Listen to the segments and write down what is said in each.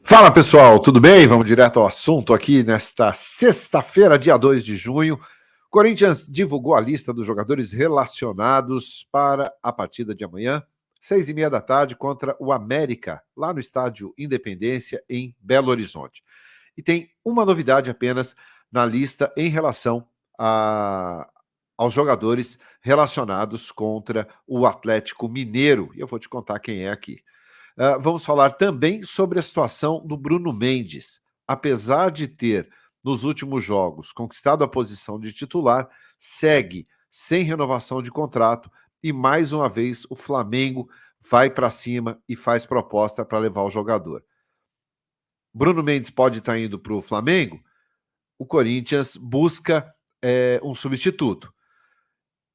Fala pessoal, tudo bem? Vamos direto ao assunto aqui nesta sexta-feira, dia 2 de junho. Corinthians divulgou a lista dos jogadores relacionados para a partida de amanhã, 6h30 da tarde, contra o América, lá no estádio Independência, em Belo Horizonte. E tem uma novidade apenas na lista em relação aos jogadores relacionados contra o Atlético Mineiro. E eu vou te contar quem é aqui. Vamos falar também sobre a situação do Bruno Mendes. Apesar de ter, nos últimos jogos, conquistado a posição de titular, segue sem renovação de contrato e, mais uma vez, o Flamengo vai para cima e faz proposta para levar o jogador. Bruno Mendes pode estar indo para o Flamengo, o Corinthians busca um substituto.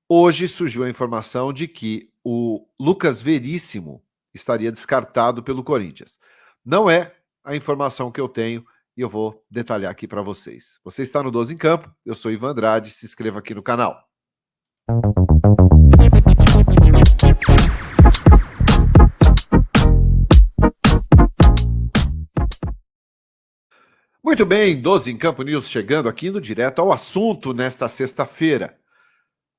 Hoje surgiu a informação de que o Lucas Veríssimo estaria descartado pelo Corinthians. Não é a informação que eu tenho e eu vou detalhar aqui para vocês. Você está no 12 em Campo, eu sou Ivan Andrade, se inscreva aqui no canal. Muito bem, 12 em Campo News chegando aqui, indo direto ao assunto nesta sexta-feira.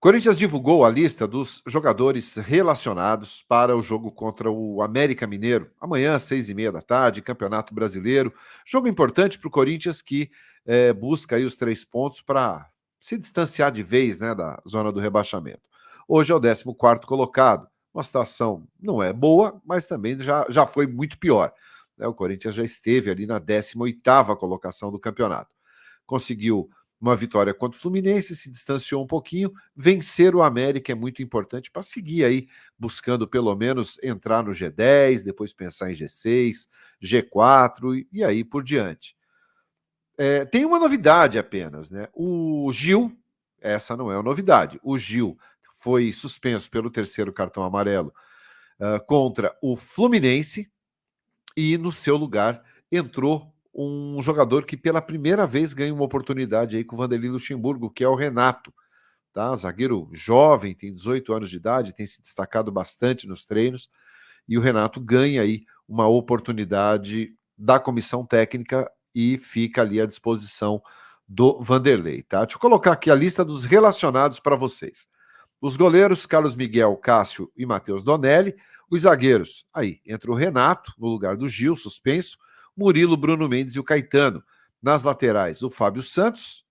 Corinthians divulgou a lista dos jogadores relacionados para o jogo contra o América Mineiro, amanhã, 6h30 da tarde, Campeonato Brasileiro. Jogo importante para o Corinthians que busca aí os 3 pontos para se distanciar de vez, né, da zona do rebaixamento. Hoje é o 14º colocado. Uma situação não é boa, mas também já foi muito pior. O Corinthians já esteve ali na 18ª colocação do campeonato. Conseguiu uma vitória contra o Fluminense, se distanciou um pouquinho. Vencer o América é muito importante para seguir aí, buscando pelo menos entrar no G10, depois pensar em G6, G4 e aí por diante. Tem uma novidade apenas, né? O Gil, essa não é uma novidade, o Gil foi suspenso pelo 3º cartão amarelo contra o Fluminense e no seu lugar entrou um jogador que pela primeira vez ganha uma oportunidade aí com o Vanderlei Luxemburgo, que é o Renato, tá? Zagueiro jovem, tem 18 anos de idade, tem se destacado bastante nos treinos, e o Renato ganha aí uma oportunidade da comissão técnica e fica ali à disposição do Vanderlei, tá? Deixa eu colocar aqui a lista dos relacionados para vocês. Os goleiros, Carlos Miguel, Cássio e Matheus Donelli. Os zagueiros, aí, entra o Renato, no lugar do Gil, suspenso, Murilo, Bruno Mendes e o Caetano. Nas laterais, o Fábio Santos,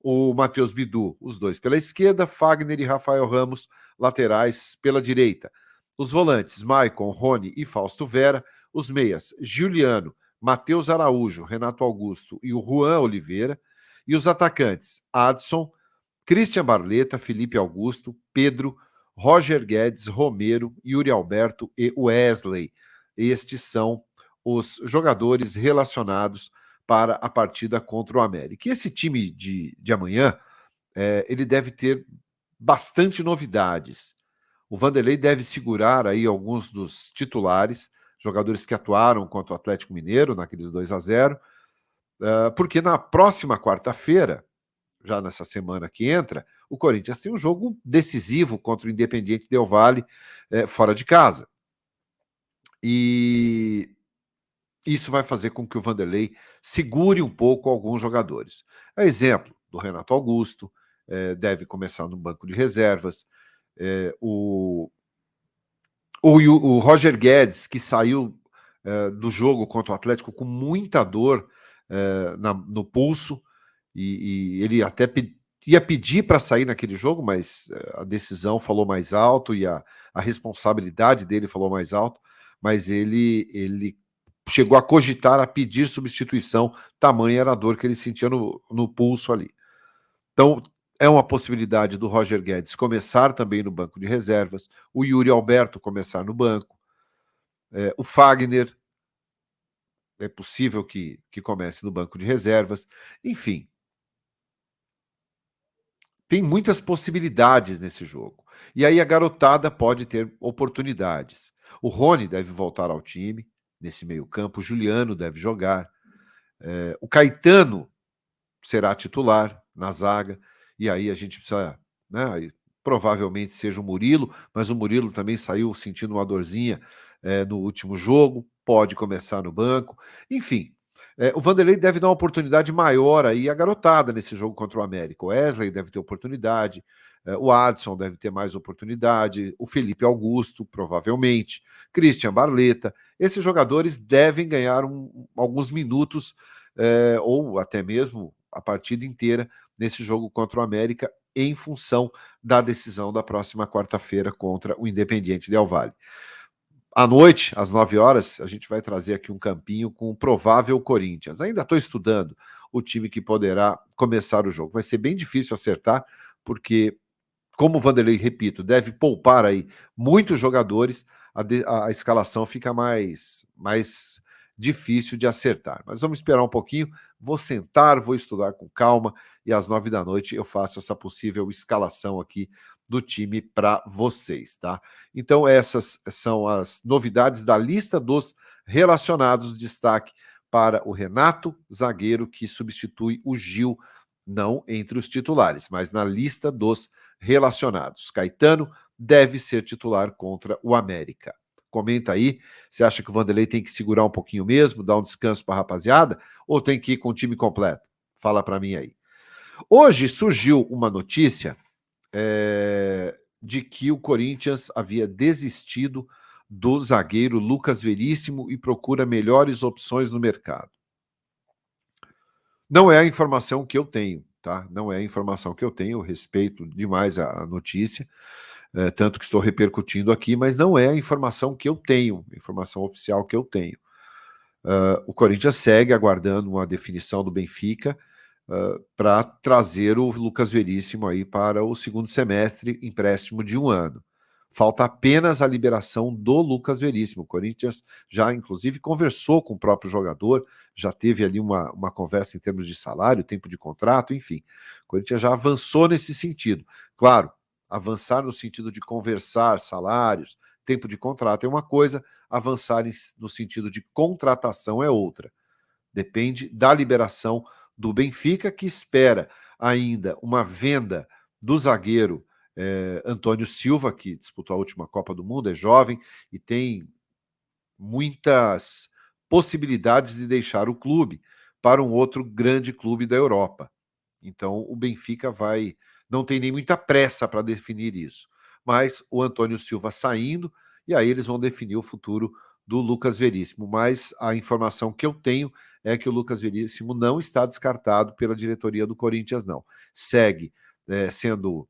o Matheus Bidu, os dois pela esquerda, Fagner e Rafael Ramos, laterais pela direita. Os volantes, Maicon, Rony e Fausto Vera. Os meias, Juliano, Matheus Araújo, Renato Augusto e o Juan Oliveira. E os atacantes, Adson, Christian Barleta, Felipe Augusto, Pedro, Roger Guedes, Romero, Yuri Alberto e Wesley. Estes são os jogadores relacionados para a partida contra o América. E esse time de amanhã, ele deve ter bastante novidades. O Vanderlei deve segurar aí alguns dos titulares, jogadores que atuaram contra o Atlético Mineiro, naqueles 2-0, porque na próxima quarta-feira, já nessa semana que entra, o Corinthians tem um jogo decisivo contra o Independiente Del Valle, fora de casa. E isso vai fazer com que o Vanderlei segure um pouco alguns jogadores. Exemplo do Renato Augusto, deve começar no banco de reservas. O Roger Guedes, que saiu do jogo contra o Atlético com muita dor no pulso, e ele até ia pedir para sair naquele jogo, mas a decisão falou mais alto e a responsabilidade dele falou mais alto, mas ele chegou a cogitar, a pedir substituição, tamanha era a dor que ele sentia no pulso ali. Então, é uma possibilidade do Roger Guedes começar também no banco de reservas, o Yuri Alberto começar no banco, o Fagner, é possível que comece no banco de reservas, enfim. Tem muitas possibilidades nesse jogo. E aí a garotada pode ter oportunidades. O Rony deve voltar ao time, nesse meio-campo. O Juliano deve jogar. O Caetano será titular na zaga. E aí a gente precisa, né, provavelmente seja o Murilo, mas o Murilo também saiu sentindo uma dorzinha no último jogo. pode começar no banco, enfim. O Vanderlei deve dar uma oportunidade maior aí à garotada nesse jogo contra o América. O Wesley deve ter oportunidade, o Adson deve ter mais oportunidade, o Felipe Augusto, provavelmente, Christian Barleta. Esses jogadores devem ganhar alguns minutos, ou até mesmo a partida inteira nesse jogo contra o América, em função da decisão da próxima quarta-feira contra o Independiente Del Valle. À noite, às 9 horas, a gente vai trazer aqui um campinho com o provável Corinthians. Ainda estou estudando o time que poderá começar o jogo. Vai ser bem difícil acertar, porque, como o Vanderlei, repito, deve poupar aí muitos jogadores, a escalação fica mais difícil de acertar. Mas vamos esperar um pouquinho, vou sentar, vou estudar com calma, e às 9 da noite eu faço essa possível escalação aqui do time para vocês, tá? Então essas são as novidades da lista dos relacionados. Destaque para o Renato, zagueiro que substitui o Gil, não entre os titulares, mas na lista dos relacionados. Caetano deve ser titular contra o América. Comenta aí, você acha que o Vanderlei tem que segurar um pouquinho mesmo, dar um descanso para a rapaziada, ou tem que ir com o time completo? Fala para mim aí. Hoje surgiu uma notícia de que o Corinthians havia desistido do zagueiro Lucas Veríssimo e procura melhores opções no mercado. Não é a informação que eu tenho, tá? Não é a informação que eu tenho, eu respeito demais a notícia, tanto que estou repercutindo aqui, mas não é a informação que eu tenho, a informação oficial que eu tenho. O Corinthians segue aguardando uma definição do Benfica para trazer o Lucas Veríssimo aí para o segundo semestre, empréstimo de 1 ano. Falta apenas a liberação do Lucas Veríssimo. O Corinthians já, inclusive, conversou com o próprio jogador, já teve ali uma conversa em termos de salário, tempo de contrato, enfim. O Corinthians já avançou nesse sentido. Claro, avançar no sentido de conversar salários, tempo de contrato é uma coisa, avançar no sentido de contratação é outra. Depende da liberação do Benfica, que espera ainda uma venda do zagueiro Antônio Silva, que disputou a última Copa do Mundo, é jovem e tem muitas possibilidades de deixar o clube para um outro grande clube da Europa. Então o Benfica não tem nem muita pressa para definir isso. Mas o Antônio Silva saindo, e aí eles vão definir o futuro do Lucas Veríssimo. Mas a informação que eu tenho é que o Lucas Veríssimo não está descartado pela diretoria do Corinthians, não. Segue sendo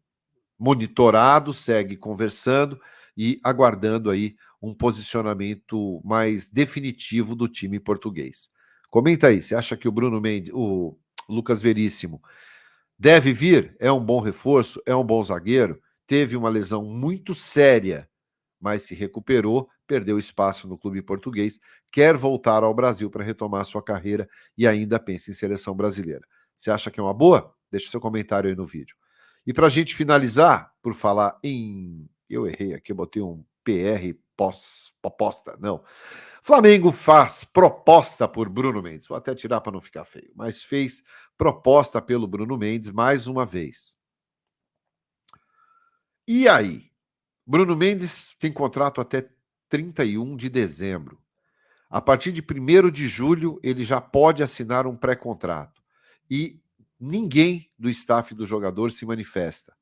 monitorado, segue conversando e aguardando aí um posicionamento mais definitivo do time português. Comenta aí, você acha que o Lucas Veríssimo deve vir? É um bom reforço? É um bom zagueiro? Teve uma lesão muito séria, mas se recuperou, perdeu espaço no clube português, quer voltar ao Brasil para retomar sua carreira e ainda pensa em seleção brasileira. Você acha que é uma boa? Deixa seu comentário aí no vídeo. E para a gente finalizar, por falar em... Eu errei aqui, eu botei um PR proposta, não. Flamengo faz proposta por Bruno Mendes. Vou até tirar para não ficar feio, mas fez proposta pelo Bruno Mendes mais uma vez. E aí? Bruno Mendes tem contrato até 31 de dezembro. A partir de 1º de julho, ele já pode assinar um pré-contrato. E ninguém do staff do jogador se manifesta.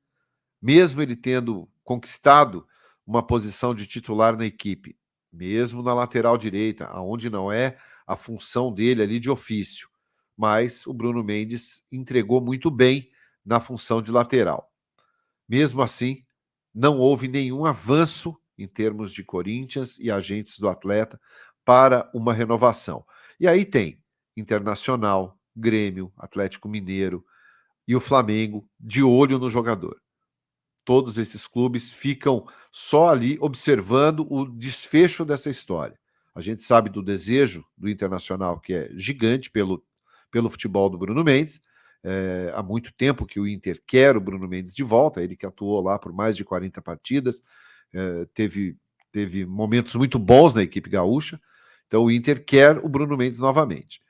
Mesmo ele tendo conquistado uma posição de titular na equipe, mesmo na lateral direita, aonde não é a função dele ali de ofício. Mas o Bruno Mendes entregou muito bem na função de lateral. Mesmo assim, não houve nenhum avanço em termos de Corinthians e agentes do atleta para uma renovação. E aí tem Internacional, Grêmio, Atlético Mineiro e o Flamengo de olho no jogador. Todos esses clubes ficam só ali observando o desfecho dessa história. A gente sabe do desejo do Internacional, que é gigante pelo futebol do Bruno Mendes. Há muito tempo que o Inter quer o Bruno Mendes de volta, ele que atuou lá por mais de 40 partidas, teve momentos muito bons na equipe gaúcha, então o Inter quer o Bruno Mendes novamente.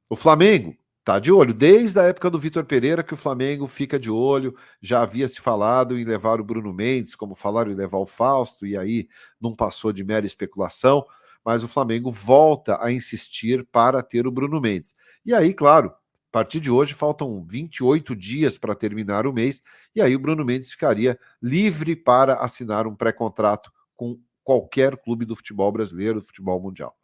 O Flamengo está de olho, desde a época do Vitor Pereira que o Flamengo fica de olho, já havia se falado em levar o Bruno Mendes, como falaram em levar o Fausto, e aí não passou de mera especulação, mas o Flamengo volta a insistir para ter o Bruno Mendes. E aí, claro, a partir de hoje faltam 28 dias para terminar o mês, e aí o Bruno Mendes ficaria livre para assinar um pré-contrato com qualquer clube do futebol brasileiro, do futebol mundial.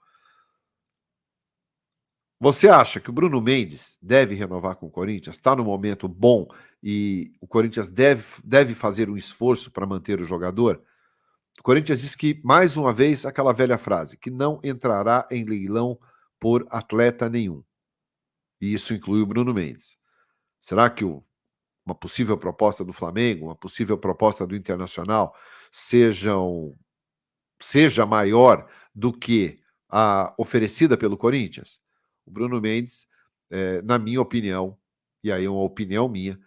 Você acha que o Bruno Mendes deve renovar com o Corinthians? Está no momento bom e o Corinthians deve fazer um esforço para manter o jogador? O Corinthians diz que, mais uma vez, aquela velha frase, que não entrará em leilão por atleta nenhum. E isso inclui o Bruno Mendes. Será que uma possível proposta do Flamengo, uma possível proposta do Internacional seja maior do que a oferecida pelo Corinthians? O Bruno Mendes, na minha opinião, e aí é uma opinião minha,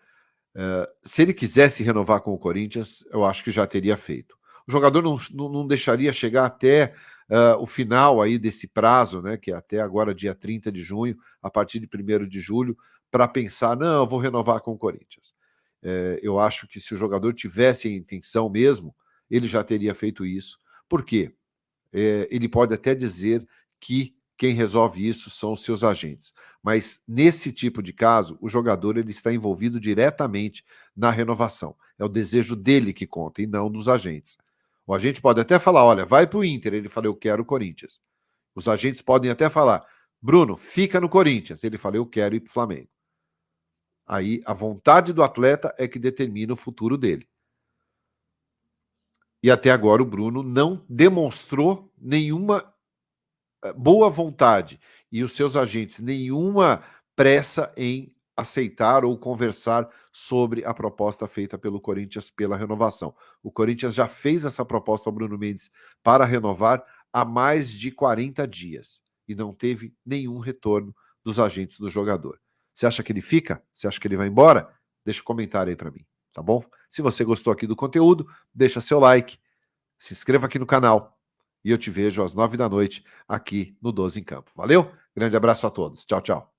se ele quisesse renovar com o Corinthians, eu acho que já teria feito. O jogador não deixaria chegar até o final aí desse prazo, né, que é até agora dia 30 de junho, a partir de 1º de julho, para pensar, não, eu vou renovar com o Corinthians. Eu acho que se o jogador tivesse a intenção mesmo, ele já teria feito isso. Por quê? Ele pode até dizer que quem resolve isso são os seus agentes. Mas, nesse tipo de caso, o jogador ele está envolvido diretamente na renovação. É o desejo dele que conta e não dos agentes. O agente pode até falar, olha, vai para o Inter. Ele fala, eu quero o Corinthians. Os agentes podem até falar, Bruno, fica no Corinthians. Ele fala, eu quero ir para o Flamengo. Aí, a vontade do atleta é que determina o futuro dele. E até agora o Bruno não demonstrou nenhuma boa vontade e os seus agentes nenhuma pressa em aceitar ou conversar sobre a proposta feita pelo Corinthians pela renovação. O Corinthians já fez essa proposta ao Bruno Mendes para renovar há mais de 40 dias e não teve nenhum retorno dos agentes do jogador. Você acha que ele fica? Você acha que ele vai embora? Deixa um comentário aí para mim, tá bom? Se você gostou aqui do conteúdo, deixa seu like, se inscreva aqui no canal e eu te vejo às 9 da noite aqui no 12 em Campo. Valeu? Grande abraço a todos. Tchau, tchau.